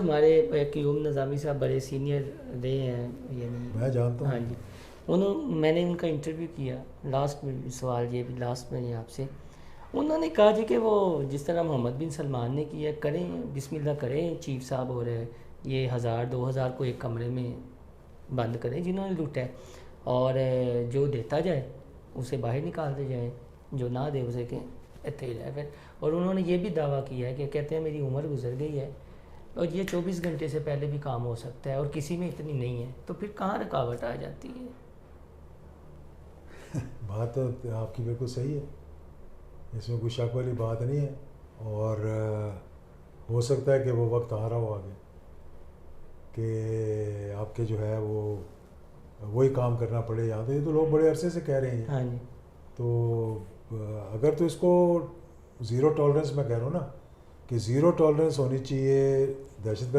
ہمارے قیوم نظامی صاحب بڑے سینئر رہے ہیں، یعنی میں جانتا ہاں ہوں. جی، میں نے ان کا انٹرویو کیا، لاسٹ میں سوال یہ بھی لاسٹ میں آپ سے، انہوں نے کہا جی کہ وہ جس طرح محمد بن سلمان نے کیا کریں، بسم اللہ کریں چیف صاحب، اور یہ 1000 2000 کو ایک کمرے میں بند کریں جنہوں نے لوٹا ہے، اور جو دیتا جائے اسے باہر نکالتے جائیں، جو نہ دے اسے کہ اتنے ہی رہے پھر. اور انہوں نے یہ بھی دعویٰ کیا ہے کہ کہتے ہیں میری عمر گزر گئی ہے اور یہ 24 گھنٹے سے پہلے بھی کام ہو سکتا ہے اور کسی میں اتنی نہیں ہے، تو پھر کہاں رکاوٹ آ جاتی ہے؟ بات تو آپ کی بالکل صحیح ہے، اس میں کوئی شک والی بات نہیں ہے. اور ہو سکتا ہے کہ وہ وقت آ رہا ہو آگے کہ آپ کے جو ہے وہ وہی کام کرنا پڑے. یہاں تو یہ تو لوگ بڑے عرصے سے کہہ رہے ہیں. ہاں جی. تو اگر تو اس کو زیرو ٹالرنس میں کہہ رہا ہوں نا، کہ زیرو ٹالرنس ہونی چاہیے دہشت گرد